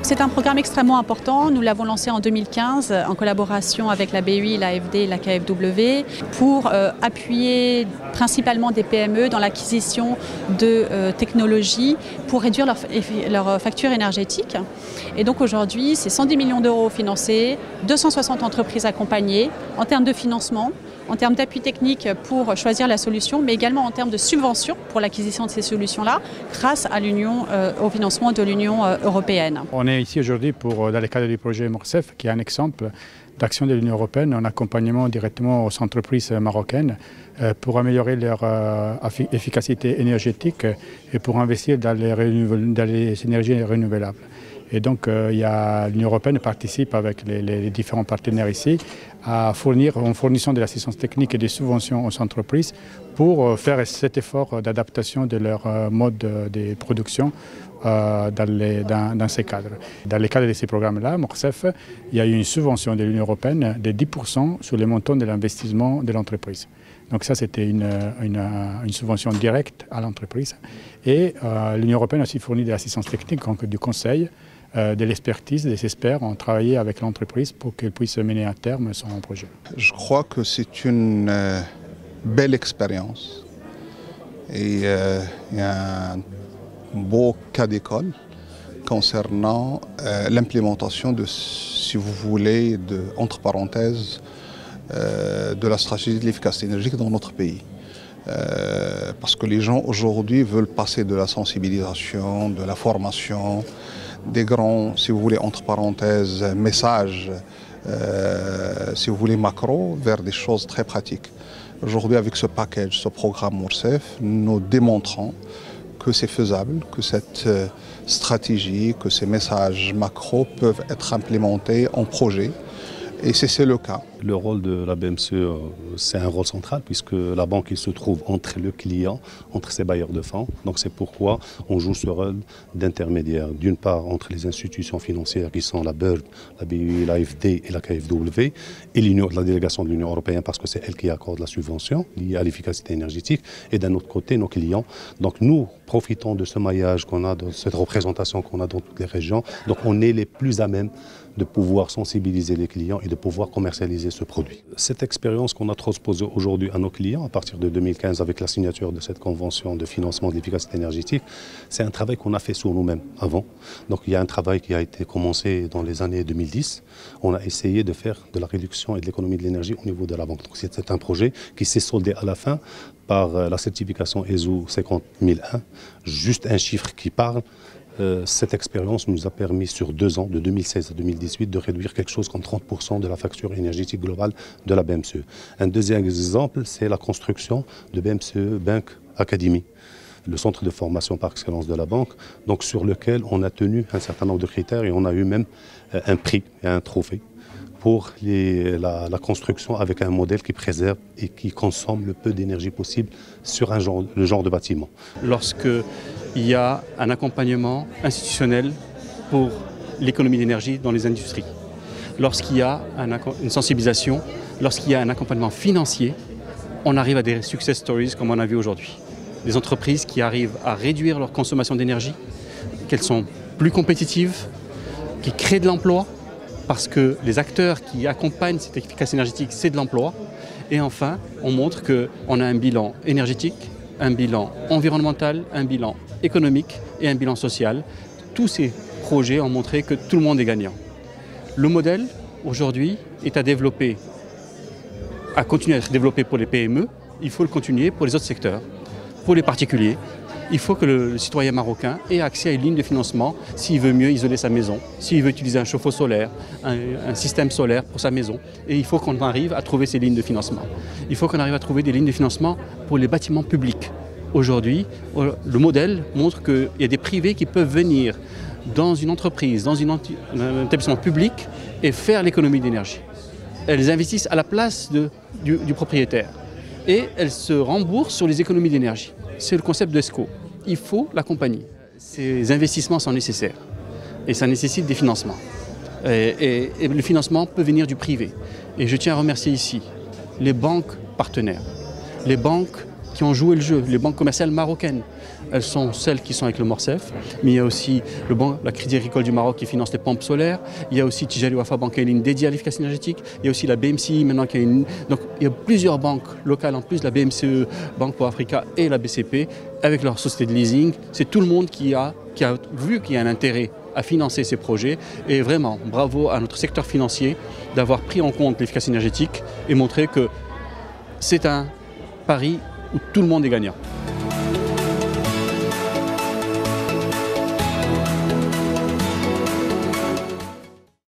C'est un programme extrêmement important. Nous l'avons lancé en 2015 en collaboration avec la BUI, l'AFD et la KfW pour appuyer principalement des PME dans l'acquisition de technologies pour réduire leur facture énergétique. Et donc aujourd'hui, c'est 110 millions d'euros financés, 260 entreprises accompagnées en termes de financement, en termes d'appui technique pour choisir la solution, mais également en termes de subventions pour l'acquisition de ces solutions-là, grâce à au financement de l'Union européenne. On est ici aujourd'hui dans le cadre du projet Morcef, qui est un exemple d'action de l'Union européenne en accompagnement directement aux entreprises marocaines pour améliorer leur efficacité énergétique et pour investir dans les énergies renouvelables. Et donc l'Union européenne participe avec les différents partenaires ici en fournissant de l'assistance technique et des subventions aux entreprises pour faire cet effort d'adaptation de leur mode de production dans ces cadres. Dans le cadre de ces programmes-là, Morcef, il y a eu une subvention de l'Union européenne de 10% sur le montant de l'investissement de l'entreprise. Donc ça, c'était une subvention directe à l'entreprise. Et l'Union européenne a aussi fourni de l'assistance technique, donc du conseil, de l'expertise, des experts ont travaillé avec l'entreprise pour qu'elle puisse mener à terme son projet. Je crois que c'est une belle expérience et il y a un beau cas d'école concernant l'implémentation de, si vous voulez, entre parenthèses, de la stratégie de l'efficacité énergétique dans notre pays. Parce que les gens aujourd'hui veulent passer de la sensibilisation, de la formation, des grands, si vous voulez, entre parenthèses, messages, si vous voulez, macro, vers des choses très pratiques. Aujourd'hui, avec ce package, ce programme Morcef, nous démontrons que c'est faisable, que cette stratégie, que ces messages macro peuvent être implémentés en projet. Et c'est le cas. Le rôle de la BMCE, c'est un rôle central puisque la banque il se trouve entre le client, entre ses bailleurs de fonds. Donc c'est pourquoi on joue ce rôle d'intermédiaire. D'une part entre les institutions financières qui sont la BERD, la BUI, l'AFD et la KfW et la délégation de l'Union européenne parce que c'est elle qui accorde la subvention liée à l'efficacité énergétique. Et d'un autre côté nos clients. Donc nous profitons de ce maillage qu'on a, de cette représentation qu'on a dans toutes les régions. Donc on est les plus à même de pouvoir sensibiliser les clients et de pouvoir commercialiser ce produit. Cette expérience qu'on a transposée aujourd'hui à nos clients à partir de 2015 avec la signature de cette convention de financement de l'efficacité énergétique, c'est un travail qu'on a fait sur nous-mêmes avant. Donc il y a un travail qui a été commencé dans les années 2010. On a essayé de faire de la réduction et de l'économie de l'énergie au niveau de la banque. Donc c'est un projet qui s'est soldé à la fin par la certification ESO 50001, juste un chiffre qui parle. Cette expérience nous a permis sur 2 ans, de 2016 à 2018, de réduire quelque chose comme 30% de la facture énergétique globale de la BMCE. Un deuxième exemple, c'est la construction de BMCE Bank Academy, le centre de formation par excellence de la banque, donc sur lequel on a tenu un certain nombre de critères et on a eu même un prix et un trophée pour la construction avec un modèle qui préserve et qui consomme le peu d'énergie possible sur le genre de bâtiment. Lorsque il y a un accompagnement institutionnel pour l'économie d'énergie dans les industries, lorsqu'il y a une sensibilisation, lorsqu'il y a un accompagnement financier, on arrive à des success stories comme on a vu aujourd'hui. Des entreprises qui arrivent à réduire leur consommation d'énergie, qu'elles sont plus compétitives, qui créent de l'emploi, parce que les acteurs qui accompagnent cette efficacité énergétique, c'est de l'emploi. Et enfin, on montre qu'on a un bilan énergétique, un bilan environnemental, un bilan économique et un bilan social. Tous ces projets ont montré que tout le monde est gagnant. Le modèle, aujourd'hui, est à continuer à être développé pour les PME. Il faut le continuer pour les autres secteurs, pour les particuliers. Il faut que le citoyen marocain ait accès à une ligne de financement s'il veut mieux isoler sa maison, s'il veut utiliser un chauffe-eau solaire, un système solaire pour sa maison. Et il faut qu'on arrive à trouver ces lignes de financement. Il faut qu'on arrive à trouver des lignes de financement pour les bâtiments publics. Aujourd'hui, le modèle montre qu'il y a des privés qui peuvent venir dans une entreprise, dans un établissement public et faire l'économie d'énergie. Elles investissent à la place du propriétaire et elles se remboursent sur les économies d'énergie. C'est le concept de ESCO. Il faut l'accompagner. Ces investissements sont nécessaires et ça nécessite des financements. Et le financement peut venir du privé. Et je tiens à remercier ici les banques partenaires, les banques qui ont joué le jeu, les banques commerciales marocaines. Elles sont celles qui sont avec le Morcef, mais il y a aussi la Crédit Agricole du Maroc qui finance les pompes solaires, il y a aussi Tijari Wafa Bank qui a une ligne dédiée à l'efficacité énergétique, il y a aussi la BMCI maintenant qui a une... Donc il y a plusieurs banques locales en plus, la BMCE, Banque pour Africa et la BCP, avec leur société de leasing. C'est tout le monde qui a vu qu'il y a un intérêt à financer ces projets. Et vraiment, bravo à notre secteur financier d'avoir pris en compte l'efficacité énergétique et montré que c'est un pari où tout le monde est gagnant.